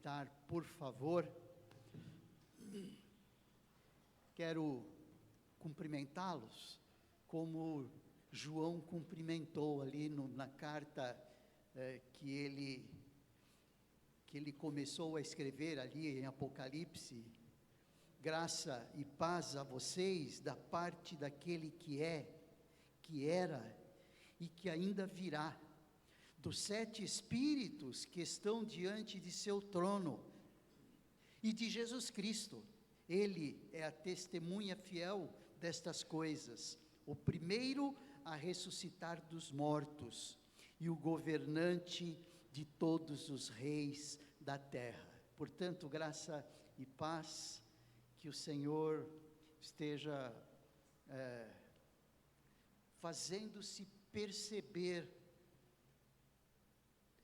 sentar, por favor. Quero cumprimentá-los, como João cumprimentou ali na carta que ele começou a escrever ali em Apocalipse. Graça e paz a vocês da parte daquele que é, que era e que ainda virá, dos 7 Espíritos que estão diante de seu trono, e de Jesus Cristo. Ele é a testemunha fiel destas coisas, o primeiro a ressuscitar dos mortos, e o governante de todos os reis da terra. Portanto, graça e paz, que o Senhor esteja fazendo-se perceber.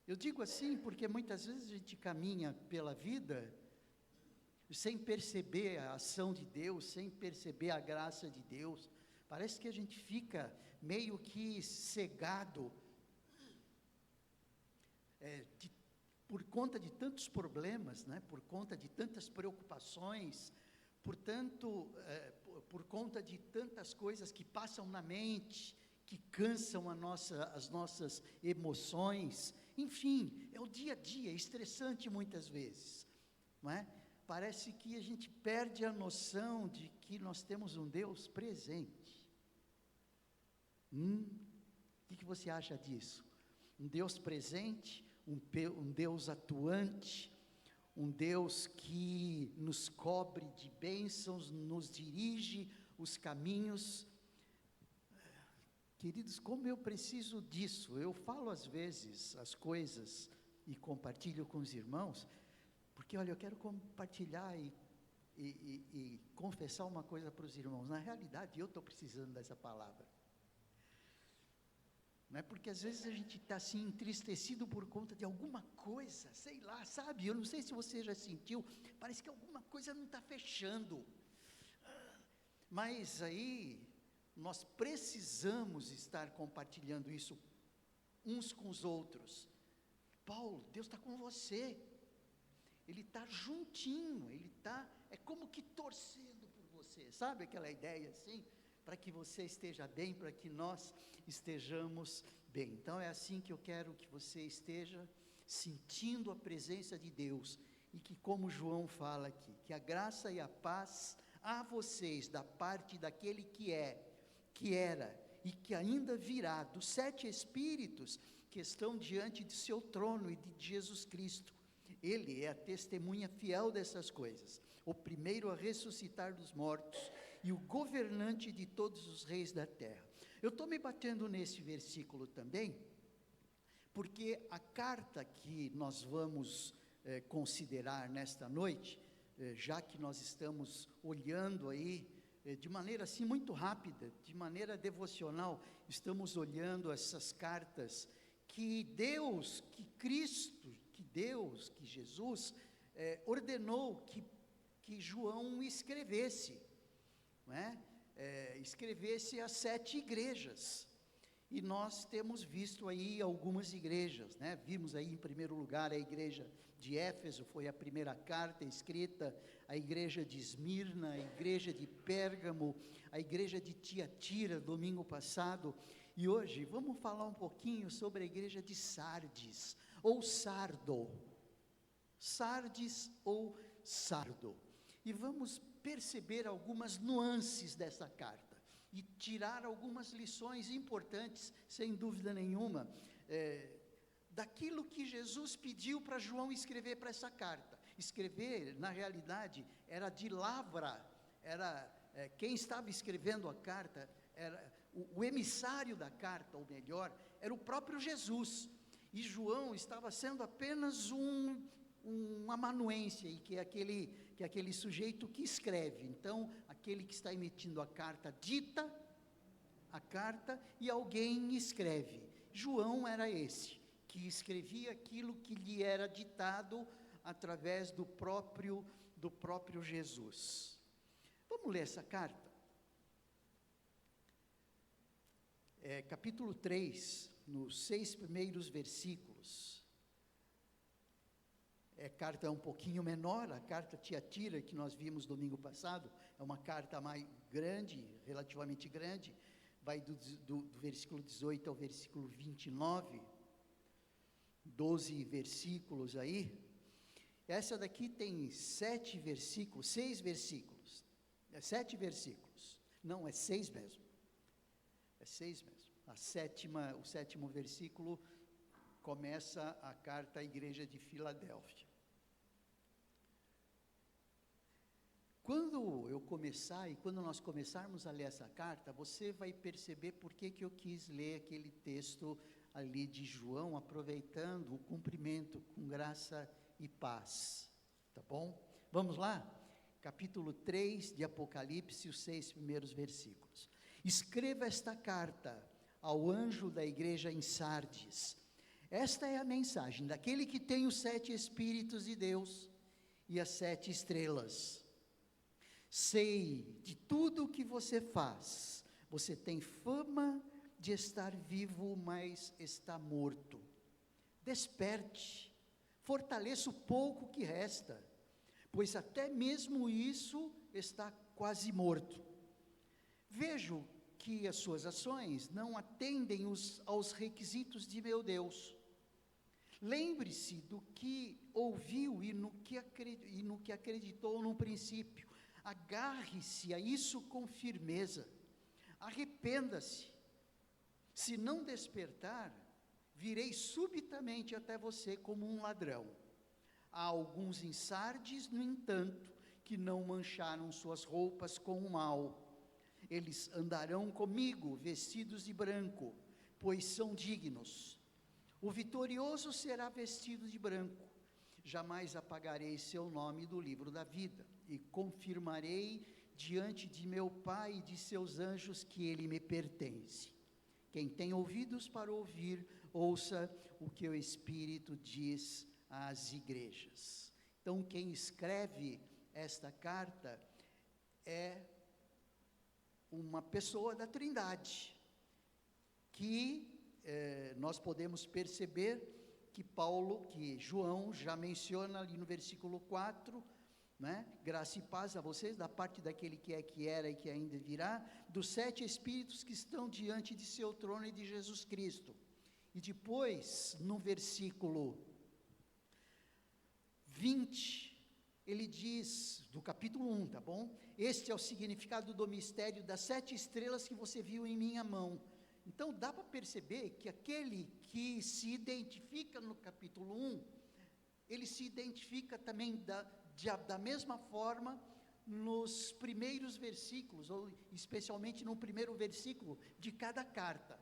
Eu digo assim porque muitas vezes a gente caminha pela vida sem perceber a ação de Deus, sem perceber a graça de Deus. Parece que a gente fica meio que cegado por conta de tantos problemas, né? Por conta de tantas preocupações, por conta de tantas coisas que passam na mente, que cansam as nossas emoções. Enfim, é o dia a dia, é estressante muitas vezes, não é? Parece que a gente perde a noção de que nós temos um Deus presente. O que você acha disso? Um Deus presente, um Deus atuante, um Deus que nos cobre de bênçãos, nos dirige os caminhos. Queridos, como eu preciso disso. Eu falo às vezes as coisas e compartilho com os irmãos, porque olha, eu quero compartilhar e confessar uma coisa para os irmãos. Na realidade, eu estou precisando dessa palavra. Não é? Porque às vezes a gente está assim entristecido por conta de alguma coisa, sei lá, sabe? Eu não sei se você já sentiu, parece que alguma coisa não está fechando. Mas aí nós precisamos estar compartilhando isso uns com os outros. Paulo, Deus está com você. Ele está juntinho, é como que torcendo por você, sabe aquela ideia assim? Para que você esteja bem, para que nós estejamos bem. Então é assim que eu quero que você esteja, sentindo a presença de Deus, e que, como João fala aqui, que a graça e a paz a vocês, da parte daquele que é, que era e que ainda virá, dos 7 Espíritos que estão diante de seu trono e de Jesus Cristo. Ele é a testemunha fiel dessas coisas, o primeiro a ressuscitar dos mortos e o governante de todos os reis da terra. Eu estou me batendo nesse versículo também, porque a carta que nós vamos considerar nesta noite, já que nós estamos olhando aí, de maneira assim muito rápida, de maneira devocional, estamos olhando essas cartas que Deus, que Cristo, que Jesus ordenou que João escrevesse, não é? Escrevesse as 7 igrejas, e nós temos visto aí algumas igrejas, né? Vimos aí em primeiro lugar a igreja de Éfeso, foi a primeira carta escrita, a igreja de Esmirna, a igreja de Pérgamo, a igreja de Tiatira, domingo passado, e hoje vamos falar um pouquinho sobre a igreja de Sardes, ou Sardo, Sardes ou Sardo, e vamos perceber algumas nuances dessa carta, e tirar algumas lições importantes, sem dúvida nenhuma, daquilo que Jesus pediu para João escrever para essa carta. Escrever, na realidade, era de lavra, quem estava escrevendo a carta, era o emissário da carta, ou melhor, era o próprio Jesus, e João estava sendo apenas um amanuense, que é aquele sujeito que escreve. Então, aquele que está emitindo a carta dita a carta, e alguém escreve. João era esse, que escrevia aquilo que lhe era ditado através do próprio Jesus. Vamos ler essa carta? Capítulo 3, nos 6 primeiros versículos. Carta um pouquinho menor, a carta Tiatira, que nós vimos domingo passado, é uma carta mais grande, relativamente grande, vai do versículo 18 ao versículo 29, 12 versículos aí. Essa daqui tem 7 versículos, 6 versículos, 7 versículos, não, é 6 mesmo, é 6 mesmo. O sétimo versículo começa a carta à igreja de Filadélfia. Quando eu começar e quando nós começarmos a ler essa carta, você vai perceber por que eu quis ler aquele texto ali de João, aproveitando o cumprimento com graça e paz, tá bom? Vamos lá? Capítulo 3 de Apocalipse, os 6 primeiros versículos. Escreva esta carta ao anjo da igreja em Sardes. Esta é a mensagem daquele que tem os 7 Espíritos de Deus e as 7 estrelas. Sei de tudo o que você faz. Você tem fama de estar vivo, mas está morto. Desperte, fortaleça o pouco que resta, pois até mesmo isso está quase morto. Vejo que as suas ações não atendem aos requisitos de meu Deus. Lembre-se do que ouviu e no que acreditou no princípio. Agarre-se a isso com firmeza. Arrependa-se. Se não despertar, virei subitamente até você como um ladrão. Há alguns em Sardes, no entanto, que não mancharam suas roupas com o mal. Eles andarão comigo vestidos de branco, pois são dignos. O vitorioso será vestido de branco. Jamais apagarei seu nome do livro da vida, e confirmarei diante de meu Pai e de seus anjos que ele me pertence. Quem tem ouvidos para ouvir, ouça o que o Espírito diz às igrejas. Então, quem escreve esta carta é uma pessoa da Trindade, que nós podemos perceber que João já menciona ali no versículo 4, né? Graça e paz a vocês, da parte daquele que é, que era e que ainda virá, dos 7 Espíritos que estão diante de seu trono e de Jesus Cristo. E depois, no versículo 20, ele diz, do capítulo 1, tá bom? Este é o significado do mistério das 7 estrelas que você viu em minha mão. Então, dá para perceber que aquele que se identifica no capítulo 1, ele se identifica também da mesma forma nos primeiros versículos, ou especialmente no primeiro versículo de cada carta,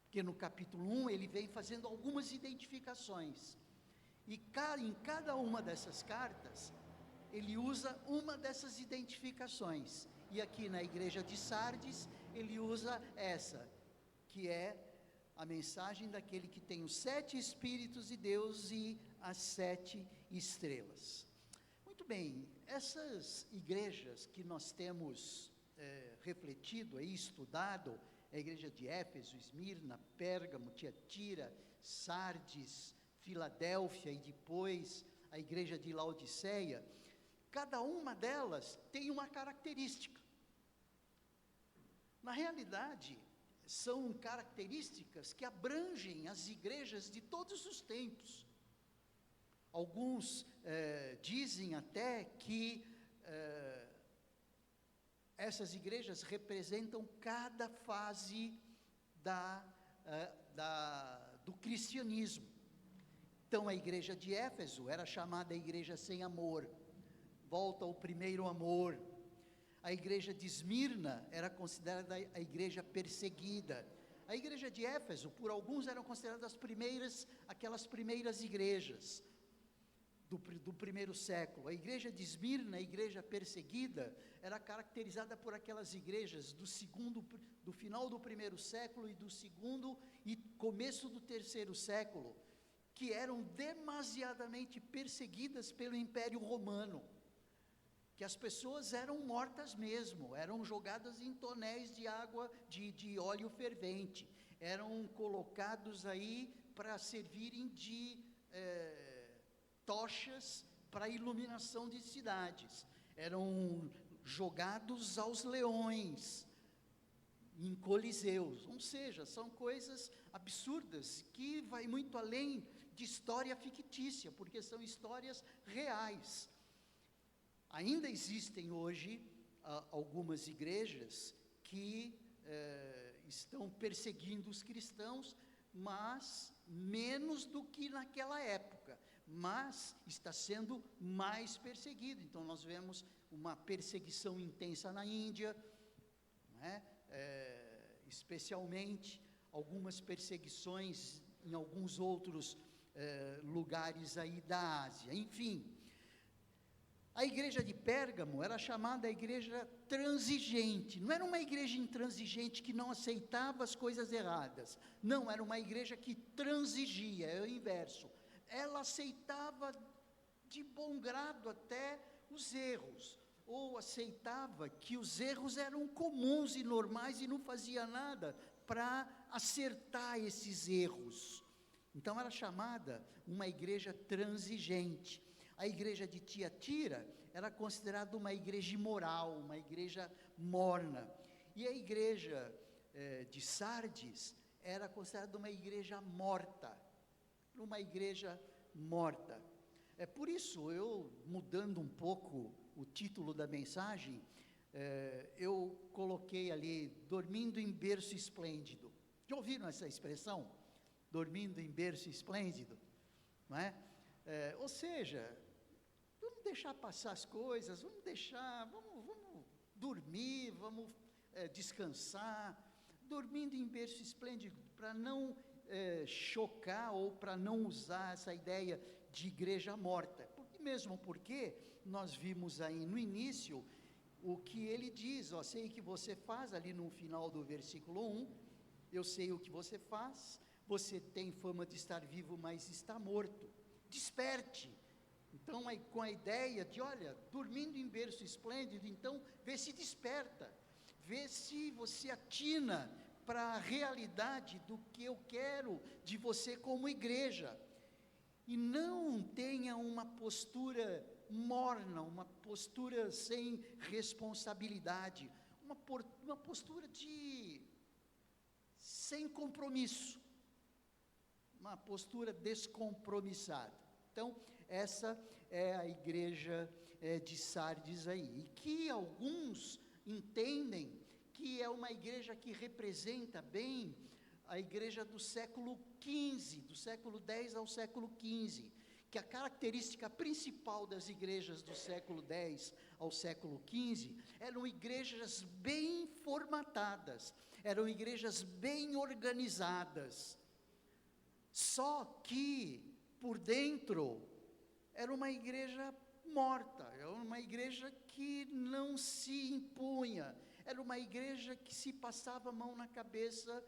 porque no capítulo 1 ele vem fazendo algumas identificações, e em cada uma dessas cartas, ele usa uma dessas identificações, e aqui na igreja de Sardes, ele usa essa, que é a mensagem daquele que tem os 7 Espíritos de Deus e as 7 estrelas. Muito bem, essas igrejas que nós temos refletido aí, estudado, a igreja de Éfeso, Esmirna, Pérgamo, Tiatira, Sardes, Filadélfia e depois a igreja de Laodiceia, cada uma delas tem uma característica. Na realidade, são características que abrangem as igrejas de todos os tempos. Alguns dizem até que essas igrejas representam cada fase do cristianismo. Então, a igreja de Éfeso era chamada a igreja sem amor, volta ao primeiro amor. A igreja de Esmirna era considerada a igreja perseguida. A igreja de Éfeso, por alguns, eram consideradas aquelas primeiras igrejas do primeiro século. A igreja de Esmirna, a igreja perseguida, era caracterizada por aquelas igrejas do final do primeiro século e do segundo e começo do terceiro século, que eram demasiadamente perseguidas pelo Império Romano, que as pessoas eram mortas mesmo, eram jogadas em tonéis de água, de óleo fervente, eram colocados aí para servirem tochas para iluminação de cidades, eram jogados aos leões, em coliseus, ou seja, são coisas absurdas, que vai muito além de história fictícia, porque são histórias reais. Ainda existem hoje algumas igrejas que estão perseguindo os cristãos, mas menos do que naquela época, mas está sendo mais perseguido. Então nós vemos uma perseguição intensa na Índia, não é? Especialmente algumas perseguições em alguns outros lugares aí da Ásia. Enfim, a igreja de Pérgamo era chamada a igreja transigente. Não era uma igreja intransigente que não aceitava as coisas erradas, não, era uma igreja que transigia, é o inverso, ela aceitava de bom grado até os erros, ou aceitava que os erros eram comuns e normais e não fazia nada para acertar esses erros. Então era chamada uma igreja transigente. A igreja de Tiatira era considerada uma igreja imoral, uma igreja morna. E a igreja de Sardes era considerada uma igreja morta, uma igreja morta. Por isso, eu, mudando um pouco o título da mensagem, eu coloquei ali, dormindo em berço esplêndido. Já ouviram essa expressão? Dormindo em berço esplêndido, não é? Ou seja, vamos deixar passar as coisas, vamos dormir, vamos descansar, dormindo em berço esplêndido, para não chocar ou para não usar essa ideia de igreja morta, mesmo porque nós vimos aí no início o que ele diz, sei o que você faz, ali no final do versículo 1, eu sei o que você faz, você tem fama de estar vivo, mas está morto, desperte. Então, com a ideia de, olha, dormindo em berço esplêndido, então, vê se desperta, vê se você atina para a realidade do que eu quero de você como igreja, e não tenha uma postura morna, uma postura sem responsabilidade, uma postura sem compromisso, uma postura descompromissada. Então, essa é a igreja de Sardes aí, e que alguns entendem que é uma igreja que representa bem a igreja do século XV, do século X ao século XV, que a característica principal das igrejas do século X ao século XV eram igrejas bem formatadas, eram igrejas bem organizadas, só que por dentro era uma igreja morta, era uma igreja que não se impunha, era uma igreja que se passava a mão na cabeça,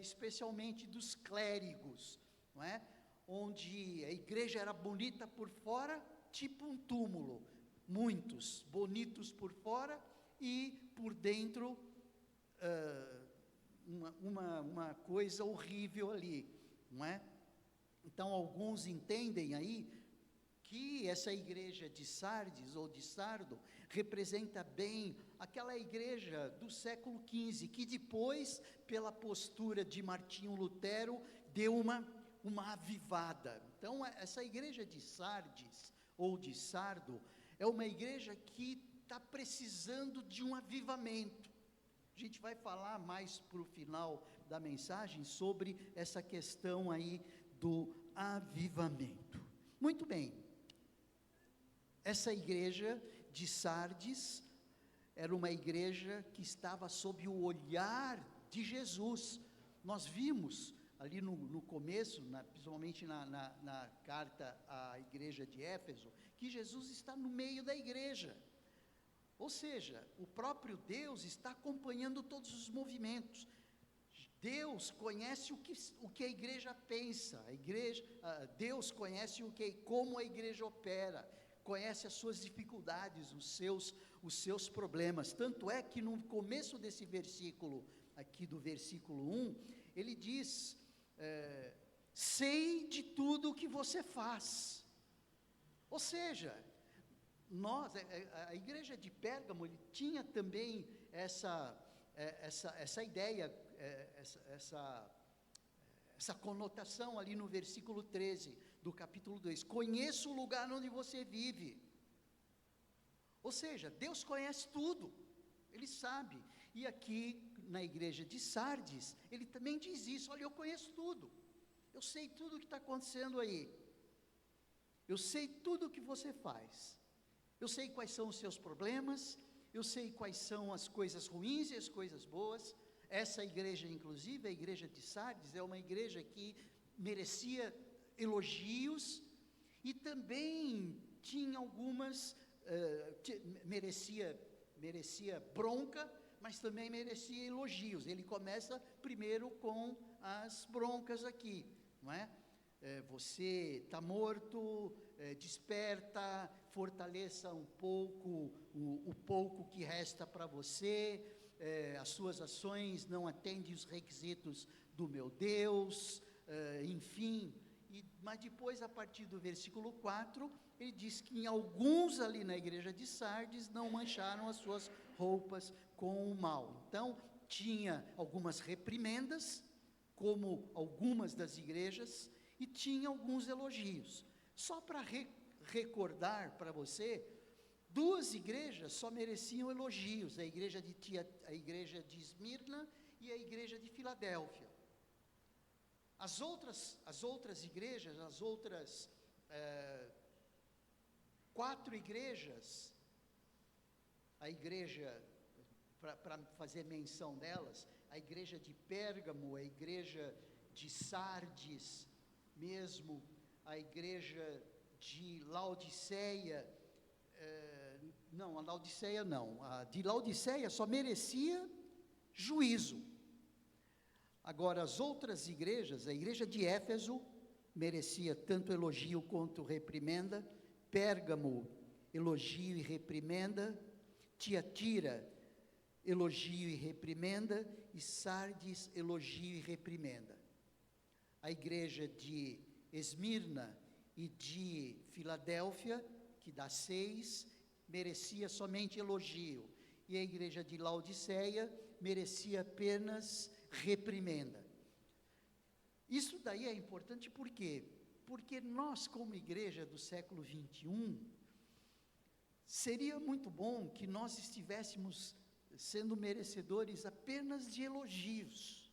especialmente dos clérigos, não é? Onde a igreja era bonita por fora, tipo um túmulo, muitos bonitos por fora e por dentro uma coisa horrível ali, não é? Então alguns entendem aí que essa igreja de Sardes ou de Sardo representa bem aquela igreja do século XV, que depois, pela postura de Martinho Lutero, deu uma avivada. Então essa igreja de Sardes ou de Sardo é uma igreja que está precisando de um avivamento. A gente vai falar mais para o final da mensagem sobre essa questão aí do avivamento. Muito bem, essa igreja de Sardes era uma igreja que estava sob o olhar de Jesus. Nós vimos ali no começo, principalmente na carta à igreja de Éfeso, que Jesus está no meio da igreja, ou seja, o próprio Deus está acompanhando todos os movimentos. Deus conhece o que a igreja pensa, Deus conhece como a igreja opera, conhece as suas dificuldades, os seus problemas. Tanto é que no começo desse versículo, aqui do versículo 1, ele diz, sei de tudo o que você faz. Ou seja, a igreja de Pérgamo, ele tinha também essa ideia, essa conotação ali no versículo 13 do capítulo 2. Conheço o lugar onde você vive. Ou seja, Deus conhece tudo, Ele sabe. E aqui na igreja de Sardes, ele também diz isso: olha, eu conheço tudo, eu sei tudo o que está acontecendo aí, eu sei tudo o que você faz, eu sei quais são os seus problemas, eu sei quais são as coisas ruins e as coisas boas. Essa igreja, inclusive, a igreja de Sardes, é uma igreja que merecia elogios, e também tinha algumas, merecia bronca, mas também merecia elogios. Ele começa primeiro com as broncas aqui, não é? Você está morto, desperta, fortaleça um pouco, o pouco que resta para você, as suas ações não atendem os requisitos do meu Deus, enfim. Mas depois, a partir do versículo 4, ele diz que em alguns ali na igreja de Sardes não mancharam as suas roupas com o mal. Então, tinha algumas reprimendas, como algumas das igrejas, e tinha alguns elogios. Só para recordar para você, duas igrejas só mereciam elogios: a igreja de Esmirna e a igreja de Filadélfia. As outras igrejas, as outras 4 igrejas, a igreja, para fazer menção delas, a igreja de Pérgamo, a igreja de Sardes mesmo, a igreja de Laodiceia, a de Laodiceia só merecia juízo. Agora, as outras igrejas, a igreja de Éfeso merecia tanto elogio quanto reprimenda, Pérgamo, elogio e reprimenda, Tiatira, elogio e reprimenda, e Sardes, elogio e reprimenda. A igreja de Esmirna e de Filadélfia, que dá 6, merecia somente elogio, e a igreja de Laodiceia merecia apenas reprimenda. Isso daí é importante por quê? Porque nós, como igreja do século 21, seria muito bom que nós estivéssemos sendo merecedores apenas de elogios.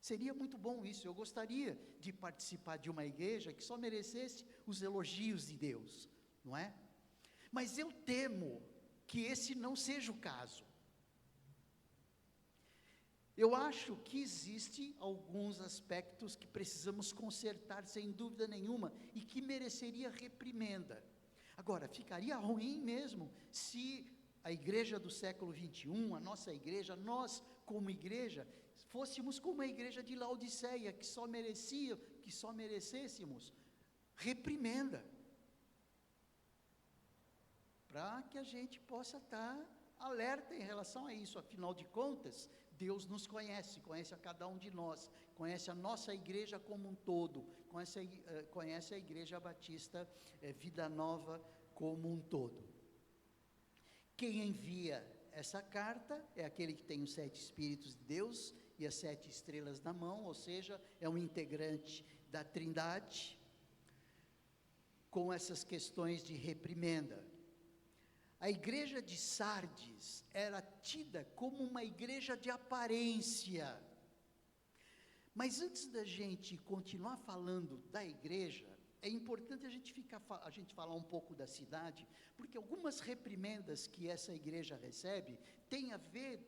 Seria muito bom isso. Eu gostaria de participar de uma igreja que só merecesse os elogios de Deus, não é? Mas eu temo que esse não seja o caso. Eu acho que existem alguns aspectos que precisamos consertar, sem dúvida nenhuma, e que mereceria reprimenda. Agora, ficaria ruim mesmo se a igreja do século 21, a nossa igreja, nós como igreja, fôssemos como a igreja de Laodiceia, que só merecêssemos reprimenda, para que a gente possa estar alerta em relação a isso. Afinal de contas, Deus nos conhece a cada um de nós, conhece a nossa igreja como um todo, conhece a igreja batista Vida Nova como um todo. Quem envia essa carta é aquele que tem os 7 Espíritos de Deus e as 7 estrelas na mão, ou seja, é um integrante da Trindade, com essas questões de reprimenda. A igreja de Sardes era tida como uma igreja de aparência. Mas antes da gente continuar falando da igreja, é importante a gente falar um pouco da cidade, porque algumas reprimendas que essa igreja recebe têm a ver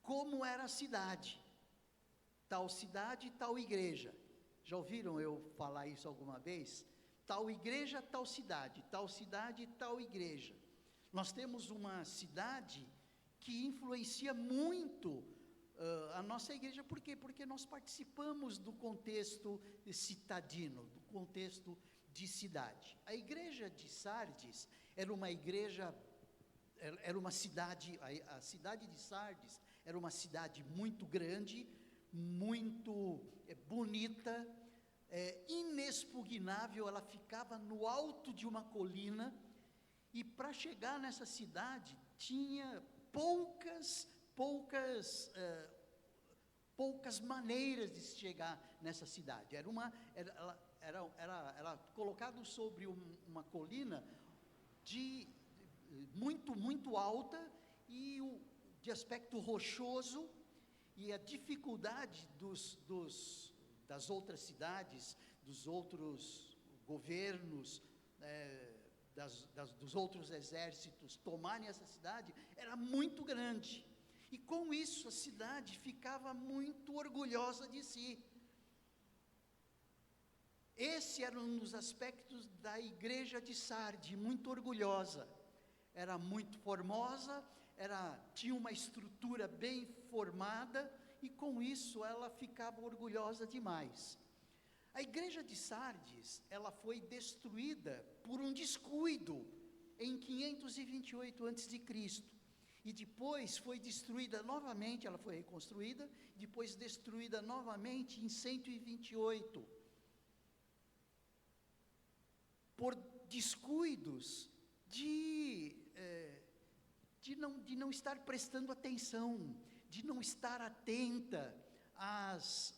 como era a cidade, tal igreja. Já ouviram eu falar isso alguma vez? Tal igreja, tal cidade, tal igreja. Nós temos uma cidade que influencia muito a nossa igreja. Por quê? Porque nós participamos do contexto citadino, do contexto de cidade. A igreja de Sardes era uma cidade, a cidade de Sardes era uma cidade muito grande, muito bonita, inexpugnável, ela ficava no alto de uma colina, e para chegar nessa cidade, tinha poucas maneiras de se chegar nessa cidade. Era colocado sobre uma colina muito alta, e de aspecto rochoso, e a dificuldade das outras cidades, dos outros governos, dos outros exércitos tomarem essa cidade, era muito grande, e com isso a cidade ficava muito orgulhosa de si. Esse era um dos aspectos da igreja de Sardes, muito orgulhosa, era muito formosa, tinha uma estrutura bem formada, e com isso ela ficava orgulhosa demais. A igreja de Sardes, ela foi destruída por um descuido em 528 a.C., e depois foi destruída novamente, ela foi reconstruída, depois destruída novamente em 128, por descuidos de não estar prestando atenção, de não estar atenta às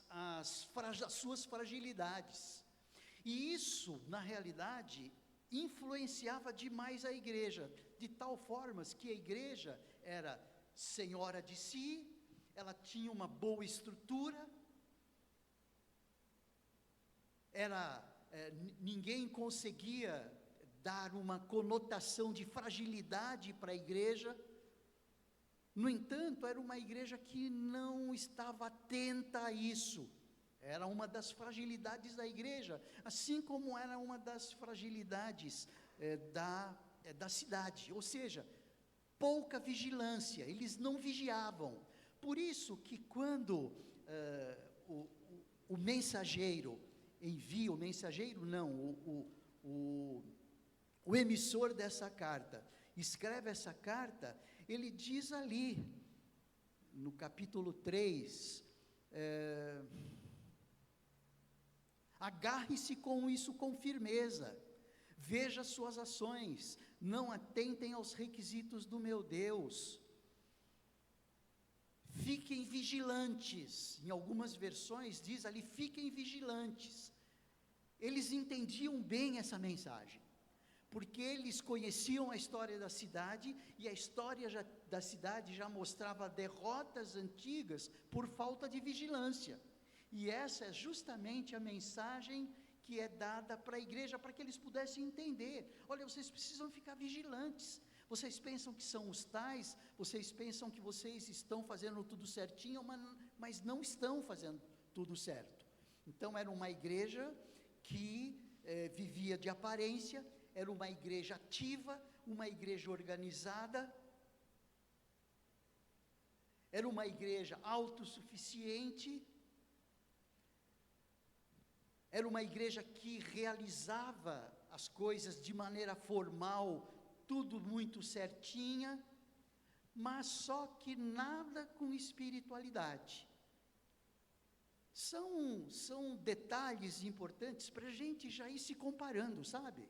suas fragilidades. E isso, na realidade, influenciava demais a igreja, de tal forma que a igreja era senhora de si, ela tinha uma boa estrutura, ninguém conseguia dar uma conotação de fragilidade para a igreja. No entanto, era uma igreja que não estava atenta a isso. Era uma das fragilidades da igreja, assim como era uma das fragilidades da cidade, ou seja, pouca vigilância, eles não vigiavam. Por isso que quando o mensageiro envia, o emissor dessa carta, escreve essa carta, ele diz ali, no capítulo 3, agarre-se com isso com firmeza, veja suas ações, não atentem aos requisitos do meu Deus, fiquem vigilantes. Em algumas versões diz ali, fiquem vigilantes. Eles entendiam bem essa mensagem, porque eles conheciam a história da cidade, e a história da cidade já mostrava derrotas antigas por falta de vigilância, e essa é justamente a mensagem que é dada para a igreja, para que eles pudessem entender: olha, vocês precisam ficar vigilantes, vocês pensam que são os tais, vocês pensam que vocês estão fazendo tudo certinho, mas não estão fazendo tudo certo. Então era uma igreja que vivia de aparência, era uma igreja ativa, uma igreja organizada, era uma igreja autossuficiente, era uma igreja que realizava as coisas de maneira formal, tudo muito certinha, mas só que nada com espiritualidade. São detalhes importantes para a gente já ir se comparando, sabe?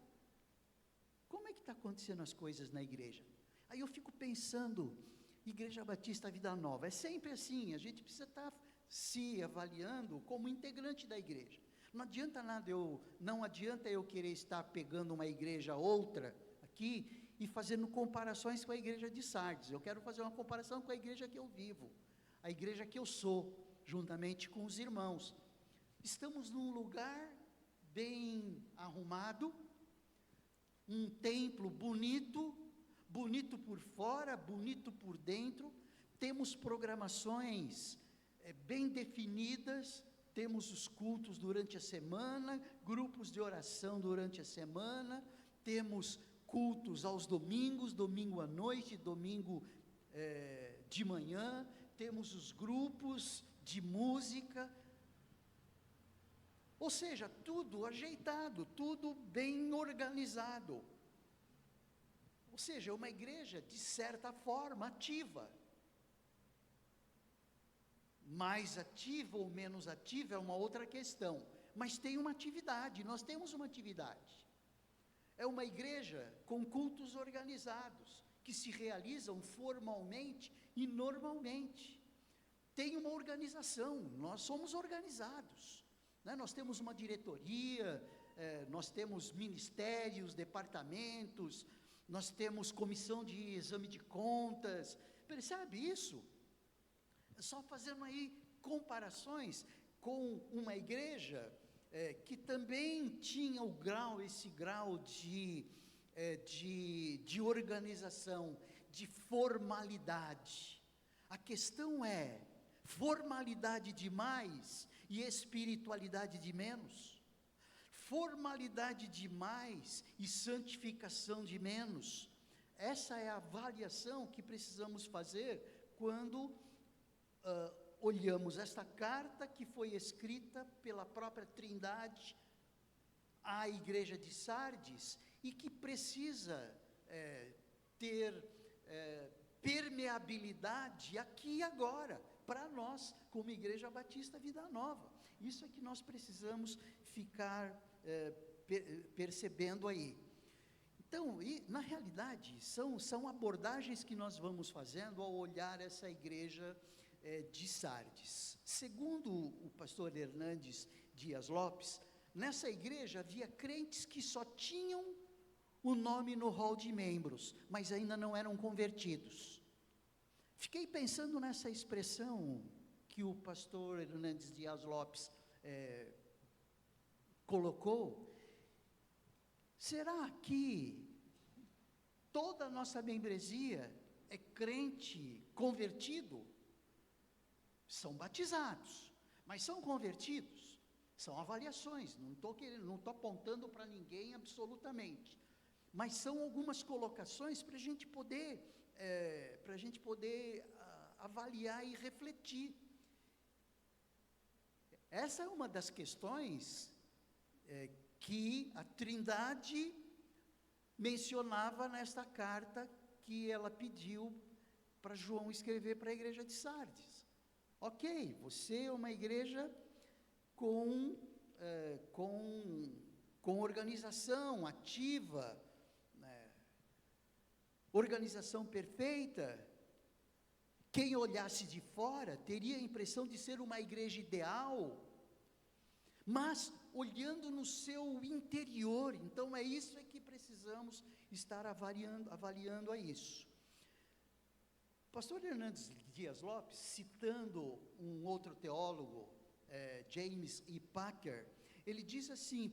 Como é que está acontecendo as coisas na igreja? Aí eu fico pensando, Igreja Batista Vida Nova, é sempre assim, a gente precisa estar se avaliando como integrante da igreja. Não adianta eu querer estar pegando uma igreja outra aqui e fazendo comparações com a igreja de Sardes. Eu quero fazer uma comparação com a igreja que eu vivo, a igreja que eu sou, juntamente com os irmãos. Estamos num lugar bem arrumado, um templo bonito por fora, bonito por dentro, temos programações bem definidas, temos os cultos durante a semana, grupos de oração durante a semana, temos cultos aos domingos, domingo à noite, domingo de manhã, temos os grupos de música, ou seja, tudo ajeitado, tudo bem organizado. Ou seja, uma igreja, de certa forma, ativa. Mais ativa ou menos ativa é uma outra questão, mas tem uma atividade, nós temos uma atividade. É uma igreja com cultos organizados, que se realizam formalmente e normalmente. Tem uma organização, nós somos organizados, né? Nós temos uma diretoria, nós temos ministérios, departamentos, nós temos comissão de exame de contas, percebe isso? Só fazendo aí comparações com uma igreja que também tinha esse grau de organização, de formalidade. A questão é, formalidade de mais e espiritualidade de menos? Formalidade de mais e santificação de menos? Essa é a avaliação que precisamos fazer quando olhamos esta carta que foi escrita pela própria Trindade à igreja de Sardes e que precisa ter permeabilidade aqui e agora, para nós, como Igreja Batista Vida Nova. Isso é que nós precisamos ficar percebendo aí. Então, na realidade, são abordagens que nós vamos fazendo ao olhar essa igreja de Sardes. Segundo o pastor Hernandes Dias Lopes, nessa igreja havia crentes que só tinham o nome no hall de membros, mas ainda não eram convertidos. Fiquei pensando nessa expressão que o pastor Hernandes Dias Lopes colocou. Será que toda a nossa membresia é crente convertido? São batizados, mas são convertidos? São avaliações, não estou apontando para ninguém absolutamente, mas são algumas colocações para a gente poder avaliar e refletir. Essa é uma das questões que a Trindade mencionava nesta carta que ela pediu para João escrever para a igreja de Sardes. Ok, você é uma igreja com organização ativa, né, organização perfeita. Quem olhasse de fora teria a impressão de ser uma igreja ideal, mas olhando no seu interior. Então é isso que precisamos estar avaliando a isso. O pastor Hernandes Dias Lopes, citando um outro teólogo, James E. Packer, ele diz assim: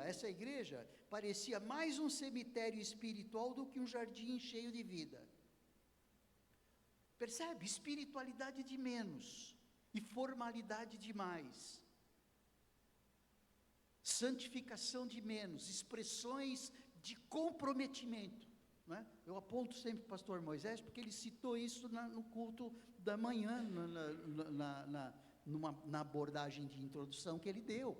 essa igreja parecia mais um cemitério espiritual do que um jardim cheio de vida. Percebe? Espiritualidade de menos e formalidade de mais. Santificação de menos, expressões de comprometimento. Não é? Eu aponto sempre para o pastor Moisés, porque ele citou isso no culto da manhã, na abordagem de introdução que ele deu.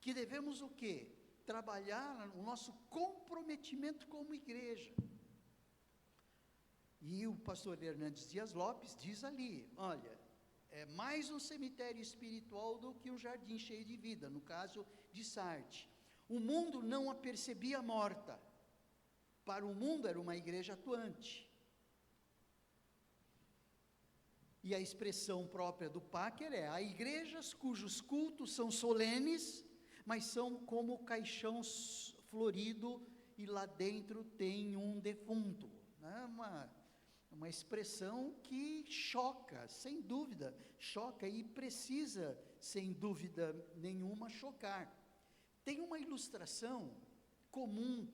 Que devemos o quê? Trabalhar o nosso comprometimento como igreja. E o pastor Hernandes Dias Lopes diz ali, olha, é mais um cemitério espiritual do que um jardim cheio de vida, no caso de Sardes. O mundo não a percebia morta, para o mundo era uma igreja atuante. E a expressão própria do Packer há igrejas cujos cultos são solenes, mas são como o caixão florido e lá dentro tem um defunto. Uma expressão que choca, sem dúvida, choca e precisa, sem dúvida nenhuma, chocar. Tem uma ilustração comum,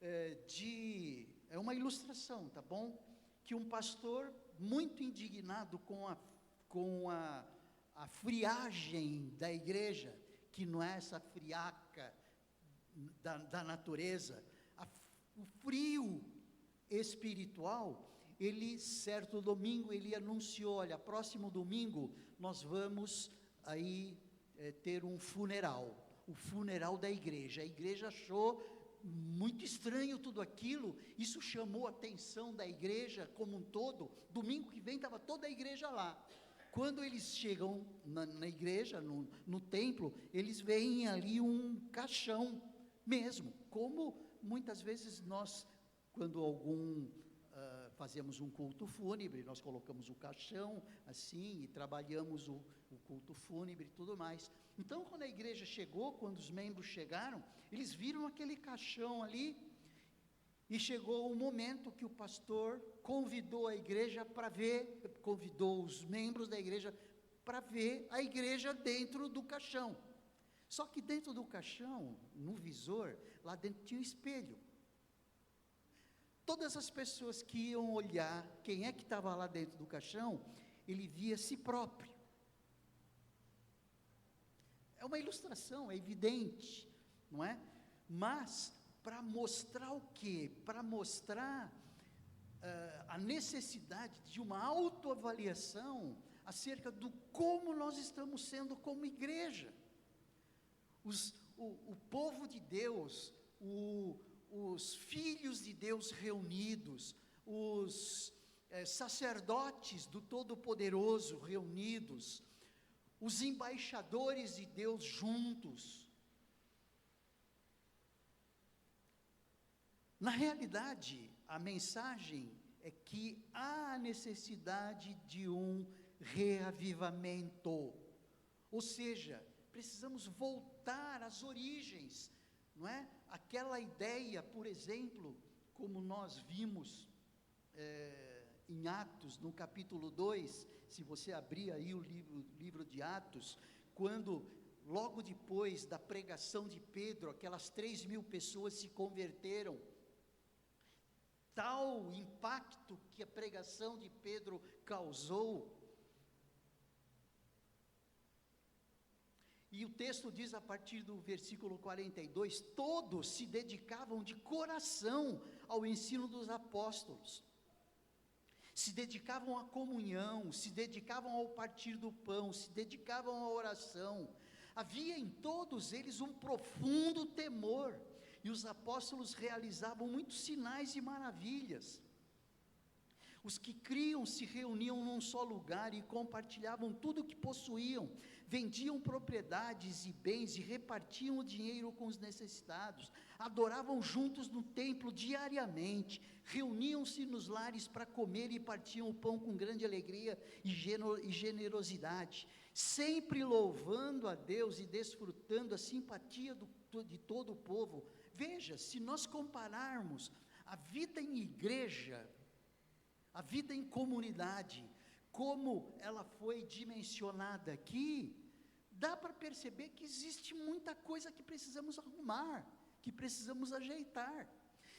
é uma ilustração, tá bom? Que um pastor, muito indignado com a friagem da igreja, que não é essa friaca da natureza, o frio espiritual, certo domingo, ele anunciou, olha, próximo domingo, nós vamos aí ter um funeral, o funeral da igreja. A igreja achou muito estranho tudo aquilo, isso chamou a atenção da igreja como um todo. Domingo que vem estava toda a igreja lá, Quando eles chegam na igreja, no templo, eles veem ali um caixão mesmo, como muitas vezes nós, quando fazemos um culto fúnebre, nós colocamos o caixão assim, e trabalhamos o culto fúnebre e tudo mais. Então, quando a igreja chegou, quando os membros chegaram, eles viram aquele caixão ali, e chegou o momento que o pastor convidou a igreja para ver, convidou os membros da igreja para ver a igreja dentro do caixão. Só que dentro do caixão, no visor, lá dentro tinha um espelho. Todas as pessoas que iam olhar quem é que estava lá dentro do caixão, ele via si próprio. É uma ilustração, é evidente, não é? Mas, para mostrar o quê? Para mostrar a necessidade de uma autoavaliação acerca do como nós estamos sendo como igreja. O povo de Deus, os filhos de Deus reunidos, os sacerdotes do Todo-Poderoso reunidos, os embaixadores de Deus juntos. Na realidade, a mensagem é que há necessidade de um reavivamento, ou seja, precisamos voltar às origens, não é? Aquela ideia, por exemplo, como nós vimos em Atos, no capítulo 2, se você abrir aí o livro de Atos, quando logo depois da pregação de Pedro, aquelas 3.000 pessoas se converteram, tal impacto que a pregação de Pedro causou. E o texto diz a partir do versículo 42, todos se dedicavam de coração ao ensino dos apóstolos, se dedicavam à comunhão, se dedicavam ao partir do pão, se dedicavam à oração. Havia em todos eles um profundo temor, e os apóstolos realizavam muitos sinais e maravilhas. Os que criam se reuniam num só lugar e compartilhavam tudo o que possuíam, vendiam propriedades e bens e repartiam o dinheiro com os necessitados, adoravam juntos no templo diariamente, reuniam-se nos lares para comer e partiam o pão com grande alegria e generosidade, sempre louvando a Deus e desfrutando a simpatia de todo o povo. Veja, se nós compararmos a vida em igreja, a vida em comunidade, como ela foi dimensionada aqui, dá para perceber que existe muita coisa que precisamos arrumar, que precisamos ajeitar.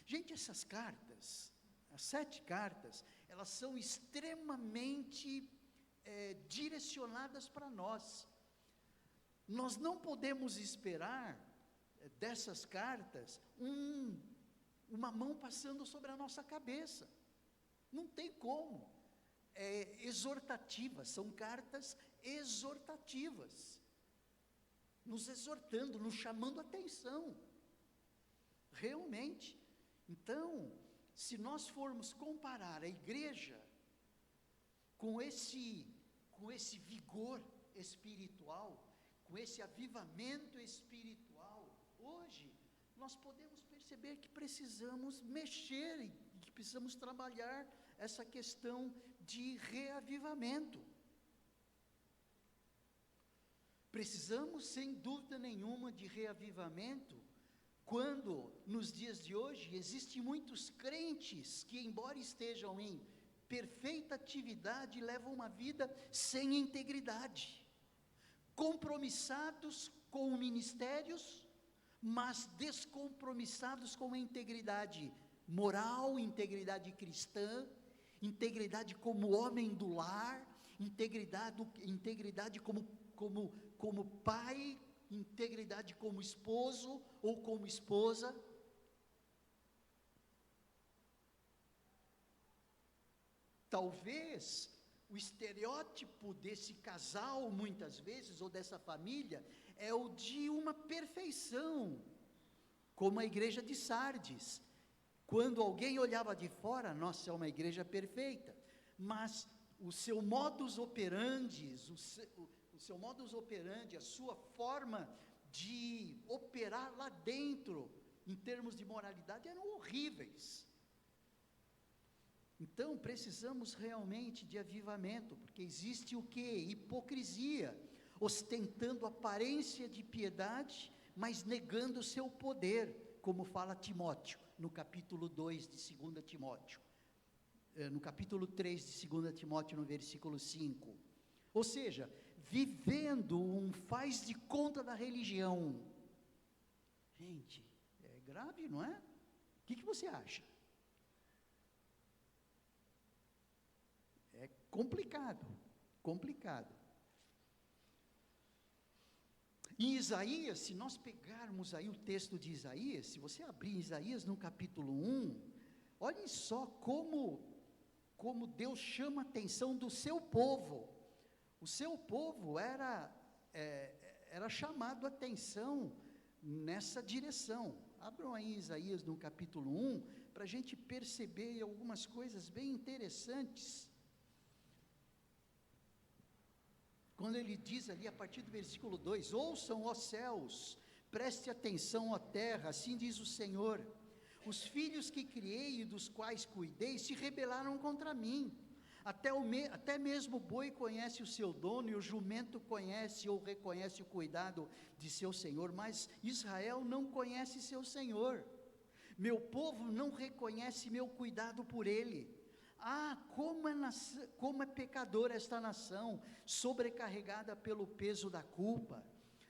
Gente, essas cartas, as 7 cartas, elas são extremamente direcionadas para nós. Nós não podemos esperar dessas cartas uma mão passando sobre a nossa cabeça. Não tem como. Exortativas, são cartas exortativas, nos exortando, nos chamando a atenção, realmente. Então, se nós formos comparar a igreja com esse vigor espiritual, com esse avivamento espiritual, hoje, nós podemos perceber que precisamos mexer, e que precisamos trabalhar essa questão de reavivamento. Precisamos, sem dúvida nenhuma, de reavivamento, quando, nos dias de hoje, existem muitos crentes que, embora estejam em perfeita atividade, levam uma vida sem integridade, compromissados com ministérios, mas descompromissados com a integridade moral, integridade cristã, integridade como homem do lar, integridade como pai, integridade como esposo ou como esposa. Talvez o estereótipo desse casal, muitas vezes, ou dessa família, é o de uma perfeição, como a igreja de Sardes. Quando alguém olhava de fora, nossa, é uma igreja perfeita. Mas o seu modus operandi, o seu modus operandi, a sua forma de operar lá dentro, em termos de moralidade, eram horríveis. Então, precisamos realmente de avivamento, porque existe o quê? Hipocrisia, ostentando aparência de piedade, mas negando o seu poder, como fala Timóteo, no capítulo 2 de 2 Timóteo, no capítulo 3 de 2 Timóteo, no versículo 5, ou seja, vivendo um faz de conta da religião. Gente, é grave, não é? O que você acha? É complicado, complicado. Em Isaías, se nós pegarmos aí o texto de Isaías, se você abrir Isaías no capítulo 1, olhem só como Deus chama a atenção do seu povo. O seu povo era chamado a atenção nessa direção. Abram aí Isaías no capítulo 1, para a gente perceber algumas coisas bem interessantes. Quando ele diz ali a partir do versículo 2, ouçam, ó céus, preste atenção, ó terra, assim diz o Senhor, os filhos que criei e dos quais cuidei se rebelaram contra mim, até mesmo o boi conhece o seu dono, e o jumento conhece ou reconhece o cuidado de seu Senhor, mas Israel não conhece seu Senhor, meu povo não reconhece meu cuidado por ele. Como é pecadora esta nação, sobrecarregada pelo peso da culpa.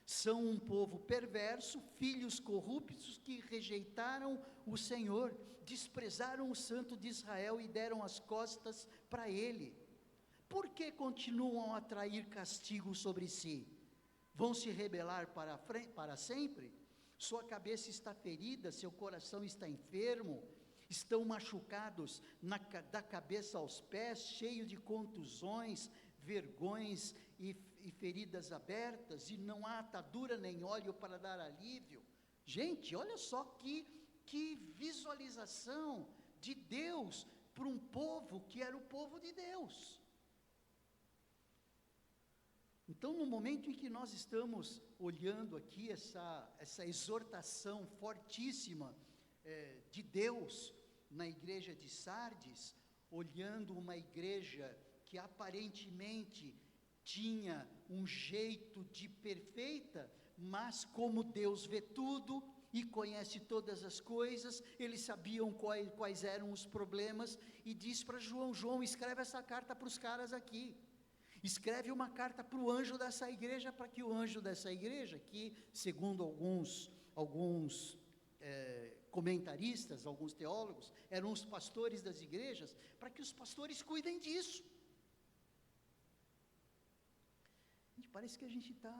São um povo perverso, filhos corruptos que rejeitaram o Senhor, desprezaram o Santo de Israel e deram as costas para ele. Por que continuam a atrair castigo sobre si? Vão se rebelar para sempre? Sua cabeça está ferida, seu coração está enfermo, estão machucados da cabeça aos pés, cheios de contusões, vergões e feridas abertas, e não há atadura nem óleo para dar alívio. Gente, olha só que visualização de Deus para um povo que era o povo de Deus. Então, no momento em que nós estamos olhando aqui essa exortação fortíssima de Deus na igreja de Sardes, olhando uma igreja que aparentemente tinha um jeito de perfeita, mas como Deus vê tudo e conhece todas as coisas, eles sabiam quais eram os problemas, e diz para João, escreve essa carta para os caras aqui, escreve uma carta para o anjo dessa igreja, para que o anjo dessa igreja, que segundo alguns comentaristas, alguns teólogos, eram os pastores das igrejas, para que os pastores cuidem disso. Parece que a gente está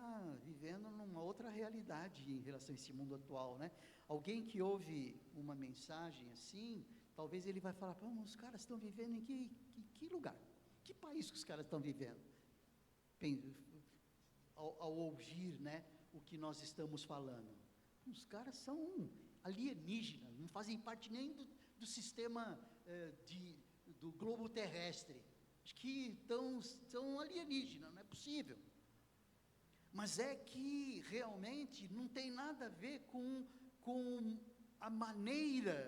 vivendo numa outra realidade em relação a esse mundo atual, né? Alguém que ouve uma mensagem assim, talvez ele vai falar, os caras estão vivendo em que lugar? Que país que os caras estão vivendo? Ao ouvir, né, o que nós estamos falando. Os caras são alienígenas, não fazem parte nem do sistema do globo terrestre. Acho que são alienígenas, não é possível. Mas é que realmente não tem nada a ver com a maneira,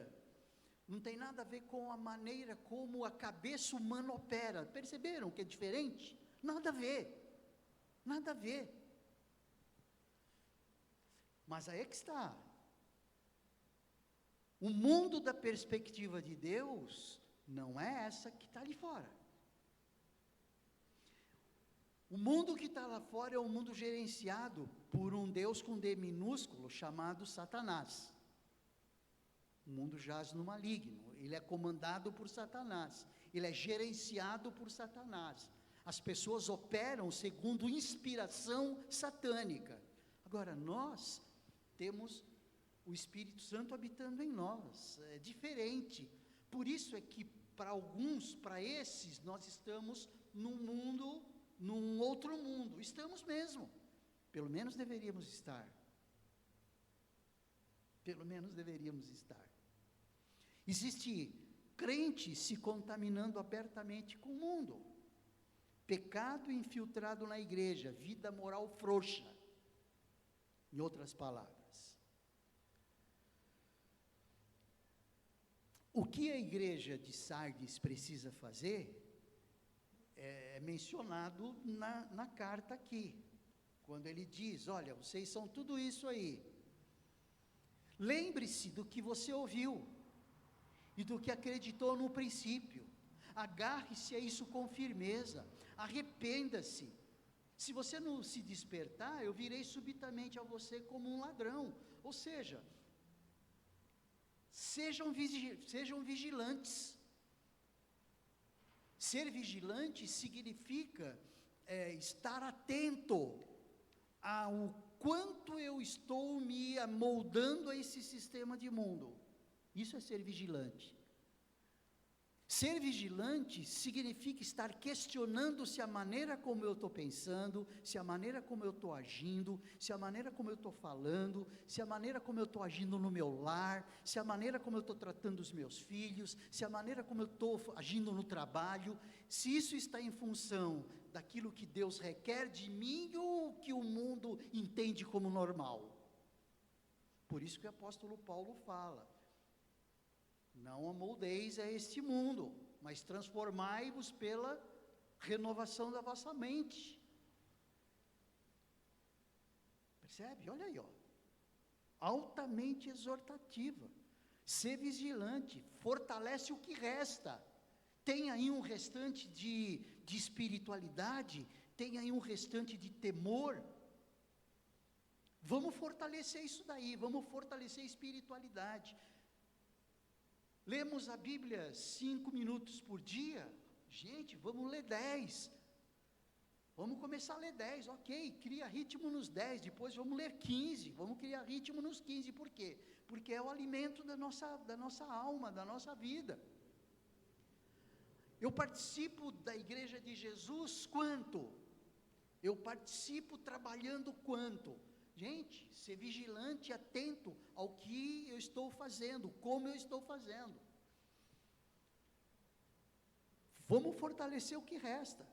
não tem nada a ver com a maneira como a cabeça humana opera. Perceberam que é diferente? Nada a ver, nada a ver. Mas aí é que está. O mundo da perspectiva de Deus não é essa que está ali fora. O mundo que está lá fora é um mundo gerenciado por um Deus com D minúsculo, chamado Satanás. O mundo jaz no maligno, ele é comandado por Satanás, ele é gerenciado por Satanás. As pessoas operam segundo inspiração satânica. Agora, nós temos o Espírito Santo habitando em nós, é diferente. Por isso é que para alguns, para esses, nós estamos num outro mundo. Estamos mesmo. Pelo menos deveríamos estar. Pelo menos deveríamos estar. Existe crente se contaminando abertamente com o mundo. pecado infiltrado na igreja, vida moral frouxa, em outras palavras. O que a igreja de Sardes precisa fazer, é mencionado na carta aqui, quando ele diz, olha, vocês são tudo isso aí, lembre-se do que você ouviu, e do que acreditou no princípio, agarre-se a isso com firmeza, arrependa-se, se você não se despertar, eu virei subitamente a você como um ladrão, ou seja, sejam vigilantes. Ser vigilante significa estar atento ao quanto eu estou me amoldando a esse sistema de mundo. Isso é ser vigilante. Ser vigilante significa estar questionando se a maneira como eu estou pensando, se a maneira como eu estou agindo, se a maneira como eu estou falando, se a maneira como eu estou agindo no meu lar, se a maneira como eu estou tratando os meus filhos, se a maneira como eu estou agindo no trabalho, se isso está em função daquilo que Deus requer de mim ou que o mundo entende como normal. Por isso que o apóstolo Paulo fala, não amoldeis a este mundo, mas transformai-vos pela renovação da vossa mente. Percebe? Olha aí, ó. Altamente exortativa. Ser vigilante, fortalece o que resta. Tem aí um restante de espiritualidade, tem aí um restante de temor. Vamos fortalecer isso daí, vamos fortalecer a espiritualidade. Lemos a Bíblia 5 minutos por dia, gente, vamos ler 10, vamos começar a ler 10, ok, cria ritmo nos 10, depois vamos ler 15, vamos criar ritmo nos 15, por quê? Porque é o alimento da nossa alma, da nossa vida. Eu participo da igreja de Jesus quanto? Eu participo trabalhando quanto? Gente, ser vigilante, atento ao que eu estou fazendo, como eu estou fazendo. Vamos fortalecer o que resta.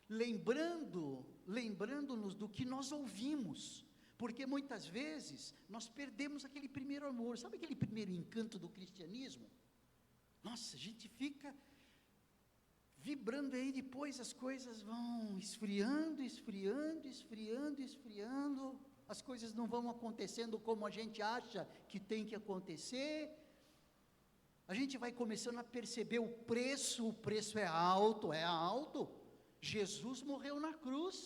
Lembrando-nos do que nós ouvimos, porque muitas vezes nós perdemos aquele primeiro amor, sabe aquele primeiro encanto do cristianismo? Nossa, a gente fica vibrando aí, depois as coisas vão esfriando, as coisas não vão acontecendo como a gente acha que tem que acontecer, a gente vai começando a perceber o preço é alto, Jesus morreu na cruz,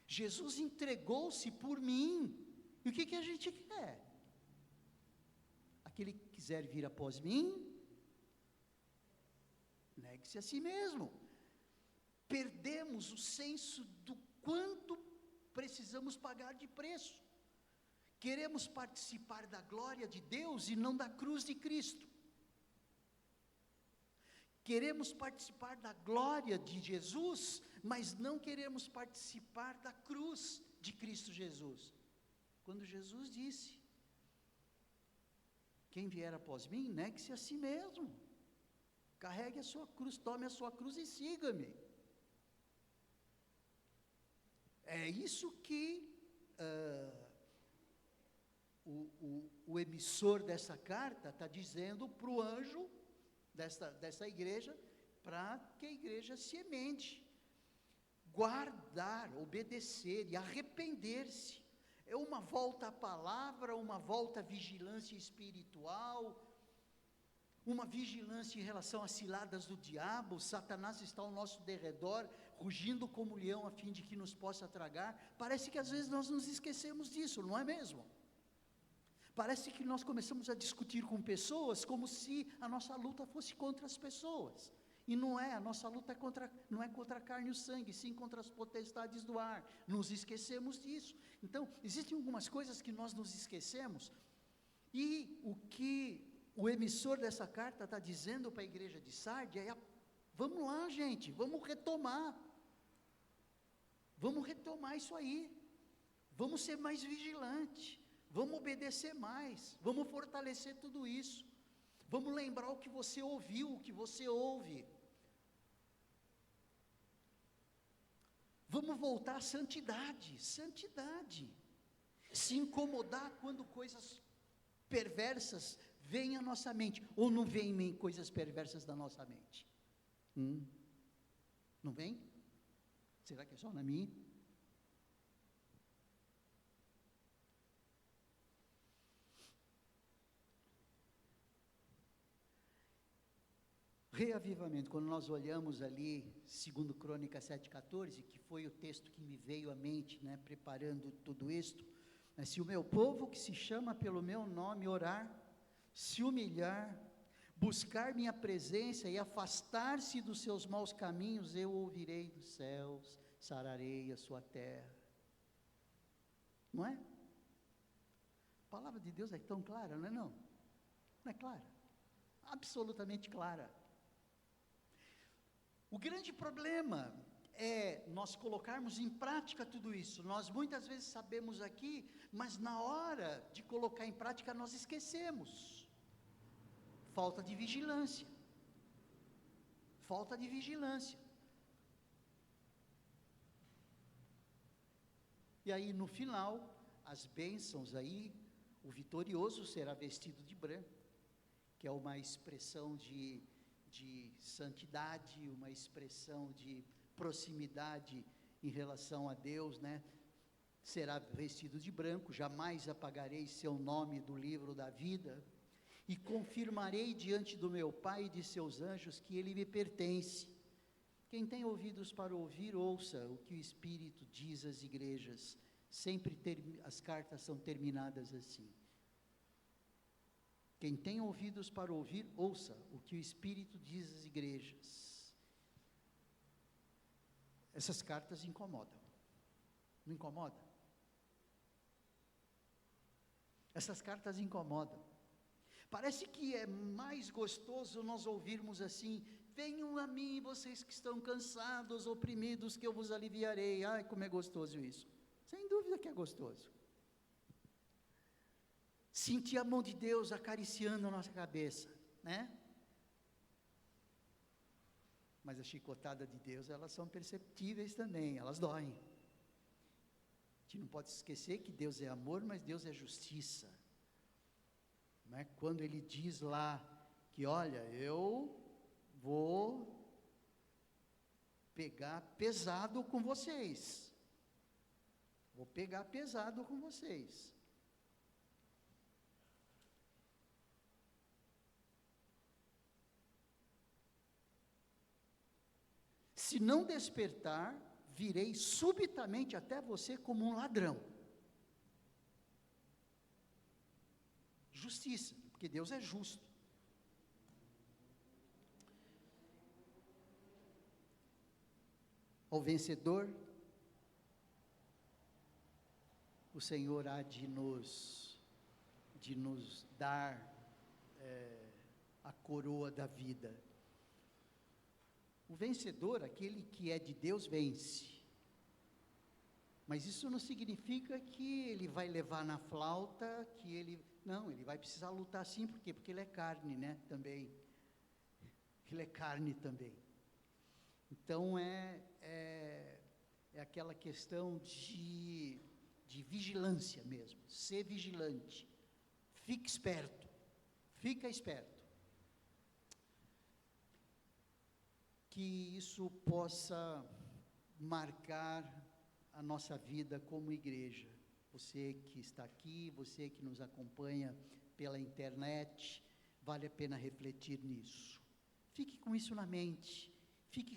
Jesus entregou-se por mim, e o que a gente quer? Aquele que quiser vir após mim, negue-se a si mesmo. Perdemos o senso do quanto precisamos pagar de preço. Queremos participar da glória de Deus e não da cruz de Cristo. Queremos participar da glória de Jesus, mas não queremos participar da cruz de Cristo Jesus. Quando Jesus disse, quem vier após mim, negue-se a si mesmo. Carregue a sua cruz, tome a sua cruz e siga-me. É isso que o emissor dessa carta está dizendo para o anjo dessa igreja, para que a igreja se emende, guardar, obedecer e arrepender-se. É uma volta à palavra, uma volta à vigilância espiritual, uma vigilância em relação às ciladas do diabo. Satanás está ao nosso derredor, rugindo como leão, a fim de que nos possa tragar. Parece que às vezes nós nos esquecemos disso, não é mesmo? Parece que nós começamos a discutir com pessoas, como se a nossa luta fosse contra as pessoas, e não é, a nossa luta não é contra a carne e o sangue, sim contra as potestades do ar. Nos esquecemos disso. Então, existem algumas coisas que nós nos esquecemos, e o que o emissor dessa carta está dizendo para a igreja de Sardes vamos lá, gente, vamos retomar isso aí, vamos ser mais vigilantes, vamos obedecer mais, vamos fortalecer tudo isso, vamos lembrar o que você ouviu, o que você ouve, Vamos voltar à santidade, santidade. Se incomodar quando coisas perversas vêm à nossa mente, ou não vêm coisas perversas da nossa mente? Não vem? Será que é só na minha? Reavivamento, quando nós olhamos ali, segundo Crônicas 7,14, que foi o texto que me veio à mente, né, preparando tudo isto, né, se o meu povo que se chama pelo meu nome orar, se humilhar, buscar minha presença e afastar-se dos seus maus caminhos, eu ouvirei dos céus, sararei a sua terra. Não é? A palavra de Deus é tão clara, não é não? Não é clara? Absolutamente clara. O grande problema é nós colocarmos em prática tudo isso. Nós muitas vezes sabemos aqui, mas na hora de colocar em prática nós esquecemos. Falta de vigilância. Falta de vigilância. E aí no final, as bênçãos aí, o vitorioso será vestido de branco, que é uma expressão de santidade, uma expressão de proximidade em relação a Deus, né? Será vestido de branco, jamais apagarei seu nome do livro da vida, e confirmarei diante do meu Pai e de seus anjos que ele me pertence. Quem tem ouvidos para ouvir, ouça o que o Espírito diz às igrejas. Sempre as cartas são terminadas assim. Quem tem ouvidos para ouvir, ouça o que o Espírito diz às igrejas. Essas cartas incomodam. Não incomoda? Essas cartas incomodam. Parece que é mais gostoso nós ouvirmos assim: venham a mim, vocês que estão cansados, oprimidos, que eu vos aliviarei. Ai, como é gostoso isso. Sem dúvida que é gostoso. Sentir a mão de Deus acariciando a nossa cabeça, né? Mas a chicotada de Deus, elas são perceptíveis também, elas doem. A gente não pode esquecer que Deus é amor, mas Deus é justiça. Não é? Quando Ele diz lá que, olha, eu vou pegar pesado com vocês. Vou pegar pesado com vocês. Se não despertar, virei subitamente até você como um ladrão. Justiça, porque Deus é justo. Ao vencedor, o Senhor há de nos dar a coroa da vida. O vencedor, aquele que é de Deus, vence. Mas isso não significa que ele vai levar na flauta, não, ele vai precisar lutar sim, por quê? Porque ele é carne, né, também. Ele é carne também. Então é aquela questão de vigilância mesmo, ser vigilante. Fique esperto, fica esperto. Que isso possa marcar a nossa vida como igreja. Você que está aqui, você que nos acompanha pela internet, vale a pena refletir nisso. Fique com isso na mente, fique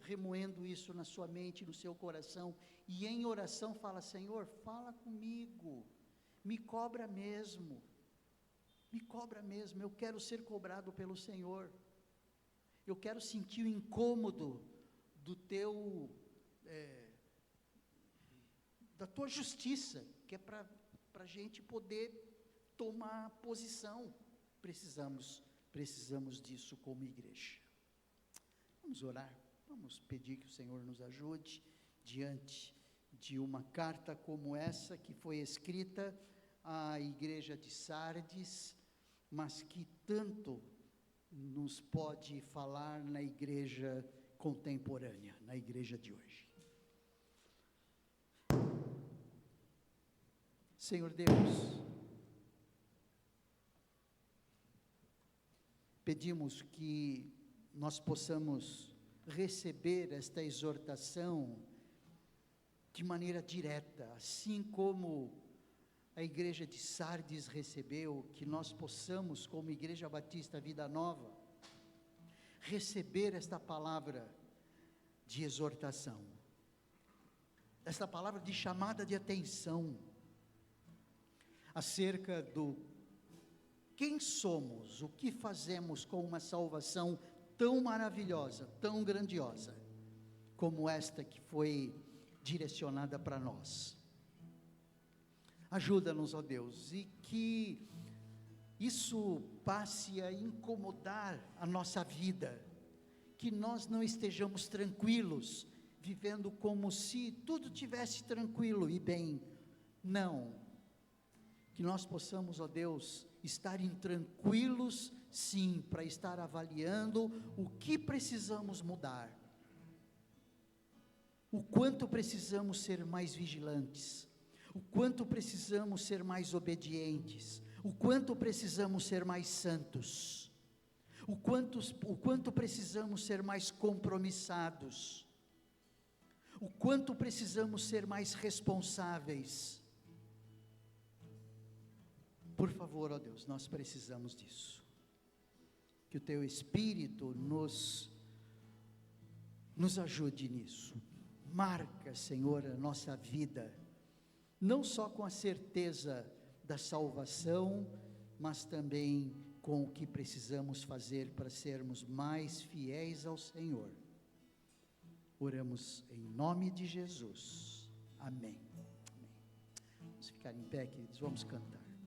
remoendo isso na sua mente, no seu coração, e em oração fala: Senhor, fala comigo, me cobra mesmo, eu quero ser cobrado pelo Senhor. Eu quero sentir o incômodo da tua justiça, que é para a gente poder tomar posição. Precisamos disso como igreja. Vamos orar, vamos pedir que o Senhor nos ajude diante de uma carta como essa, que foi escrita à igreja de Sardes, mas que tanto nos pode falar na igreja contemporânea, na igreja de hoje. Senhor Deus, pedimos que nós possamos receber esta exortação de maneira direta, assim como a igreja de Sardes recebeu, que nós possamos, como Igreja Batista Vida Nova, receber esta palavra de exortação, esta palavra de chamada de atenção, acerca do quem somos, o que fazemos com uma salvação tão maravilhosa, tão grandiosa, como esta que foi direcionada para nós. Ajuda-nos, ó Deus, e que isso passe a incomodar a nossa vida, que nós não estejamos tranquilos, vivendo como se tudo tivesse tranquilo e bem. Não, que nós possamos, ó Deus, estar intranquilos, sim, para estar avaliando o que precisamos mudar, o quanto precisamos ser mais vigilantes, o quanto precisamos ser mais obedientes, o quanto precisamos ser mais santos, o quanto precisamos ser mais compromissados, o quanto precisamos ser mais responsáveis. Por favor, ó Deus, nós precisamos disso, que o Teu Espírito nos ajude nisso. Marca, Senhor, a nossa vida, não só com a certeza da salvação, mas também com o que precisamos fazer para sermos mais fiéis ao Senhor. Oramos em nome de Jesus, amém. Vamos ficar em pé, queridos, vamos cantar.